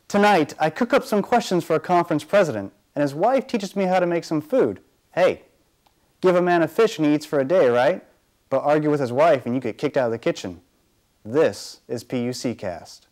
Tonight, I cook up some questions for a conference president, and his wife teaches me how to make some food. Hey, give a man a fish and he eats for a day, right? But argue with his wife and you get kicked out of the kitchen. This is PUC-CAST.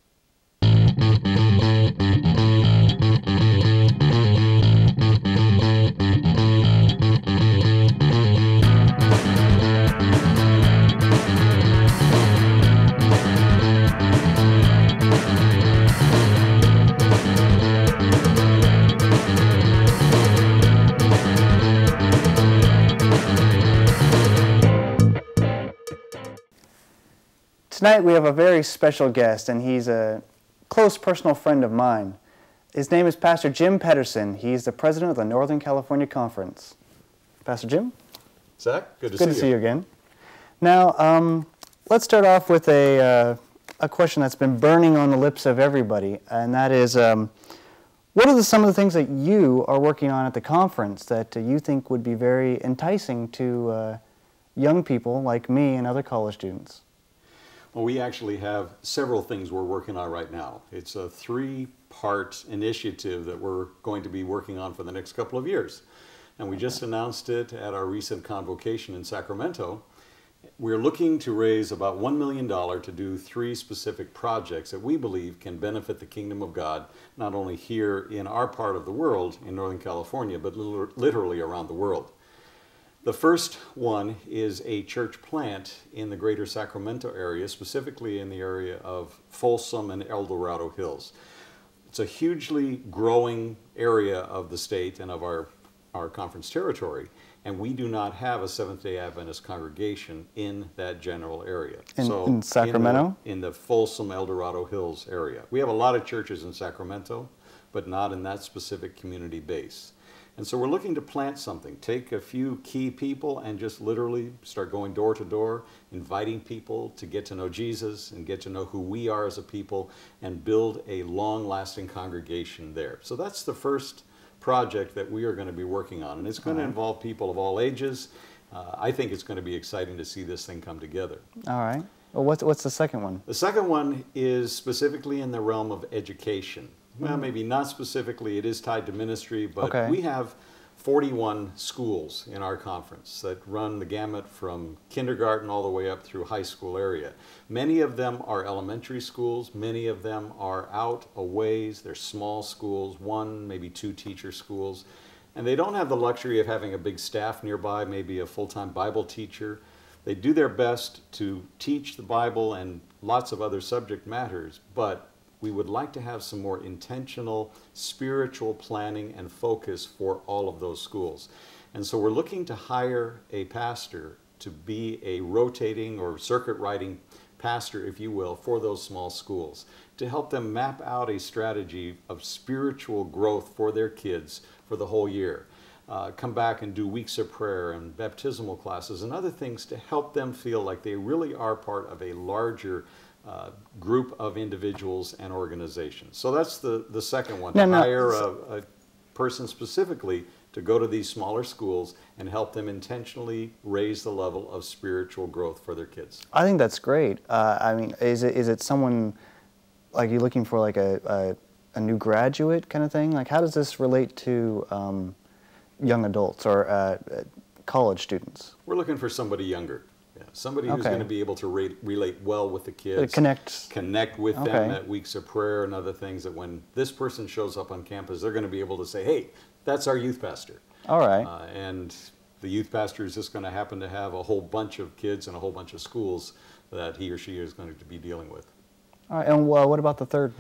Tonight we have a very special guest, and he's a close personal friend of mine. His name is Pastor Jim Pedersen. He's the president of the Northern California Conference. Pastor Jim? Zach, good to see you again. Now, let's start off with a question that's been burning on the lips of everybody, and that is, what are some of the things that you are working on at the conference that you think would be very enticing to young people like me and other college students? Well, we actually have several things we're working on right now. It's a three-part initiative that we're going to be working on for the next couple of years. And we just announced it at our recent convocation in Sacramento. We're looking to raise about $1 million to do three specific projects that we believe can benefit the kingdom of God, not only here in our part of the world, in Northern California, but literally around the world. The first one is a church plant in the greater Sacramento area, specifically in the area of Folsom and El Dorado Hills. It's a hugely growing area of the state and of our conference territory, and we do not have a Seventh-day Adventist congregation in that general area. In Sacramento? In the Folsom, El Dorado Hills area. We have a lot of churches in Sacramento, but not in that specific community base. And so we're looking to plant something, take a few key people and just literally start going door to door, inviting people to get to know Jesus and get to know who we are as a people and build a long-lasting congregation there. So that's the first project that we are going to be working on, and it's going to involve people of all ages. I think it's going to be exciting to see this thing come together. All right. Well, what's the second one? The second one is specifically in the realm of education. Well, maybe not specifically, it is tied to ministry, but we have 41 schools in our conference that run the gamut from kindergarten all the way up through high school area. Many of them are elementary schools, many of them are out a ways, they're small schools, one, maybe two teacher schools, and they don't have the luxury of having a big staff nearby, maybe a full-time Bible teacher. They do their best to teach the Bible and lots of other subject matters, but we would like to have some more intentional spiritual planning and focus for all of those schools. And so we're looking to hire a pastor to be a rotating or circuit riding pastor, if you will, for those small schools, to help them map out a strategy of spiritual growth for their kids for the whole year. Come back and do weeks of prayer and baptismal classes and other things to help them feel like they really are part of a larger group of individuals and organizations. So that's the second one, to hire a person specifically to go to these smaller schools and help them intentionally raise the level of spiritual growth for their kids. I think that's great. I mean, is it someone, like you're looking for like a new graduate kind of thing? Like how does this relate to young adults or college students? We're looking for somebody younger. Somebody who's going to be able to relate well with the kids, connect with them at weeks of prayer and other things, that when this person shows up on campus, they're going to be able to say, hey, that's our youth pastor. All right. And the youth pastor is just going to happen to have a whole bunch of kids and a whole bunch of schools that he or she is going to be dealing with. All right. And what about the third?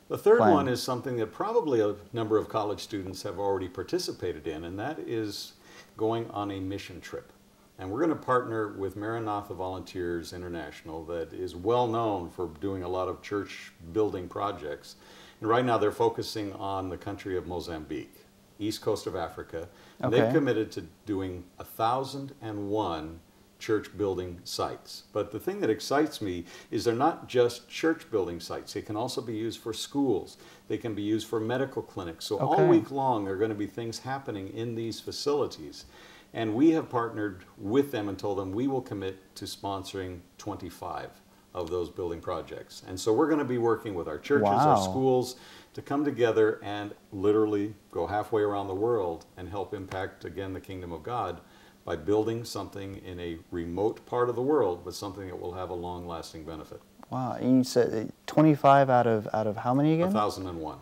The third one is something that probably a number of college students have already participated in, and that is going on a mission trip. And we're going to partner with Maranatha Volunteers International, that is well known for doing a lot of church building projects. And right now they're focusing on the country of Mozambique, east coast of Africa. And they've committed to doing 1,001 church building sites. But the thing that excites me is they're not just church building sites. They can also be used for schools. They can be used for medical clinics. So all week long there are going to be things happening in these facilities. And we have partnered with them and told them we will commit to sponsoring 25 of those building projects. And so we're going to be working with our churches, our schools, to come together and literally go halfway around the world and help impact, again, the kingdom of God by building something in a remote part of the world, but something that will have a long-lasting benefit. Wow, and you said 25 out of how many again? 1,001.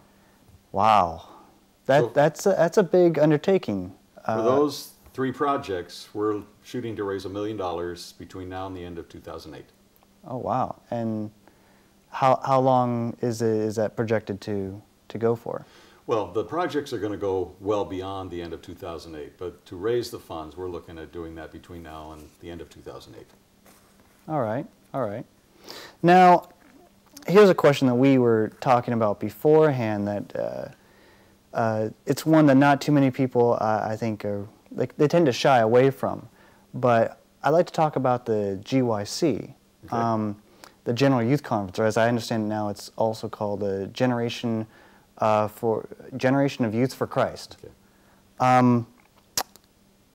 Wow, that's a big undertaking. For those 3 projects, we're shooting to raise $1 million between now and the end of 2008. Oh wow! And how long is that projected to go for? Well, the projects are going to go well beyond the end of 2008, but to raise the funds, we're looking at doing that between now and the end of 2008. All right, all right. Now, here's a question that we were talking about beforehand that it's one that not too many people, I think, they tend to shy away from. But I'd like to talk about the GYC, okay. The General Youth Conference, or as I understand it now, it's also called the Generation of Youth for Christ. Okay.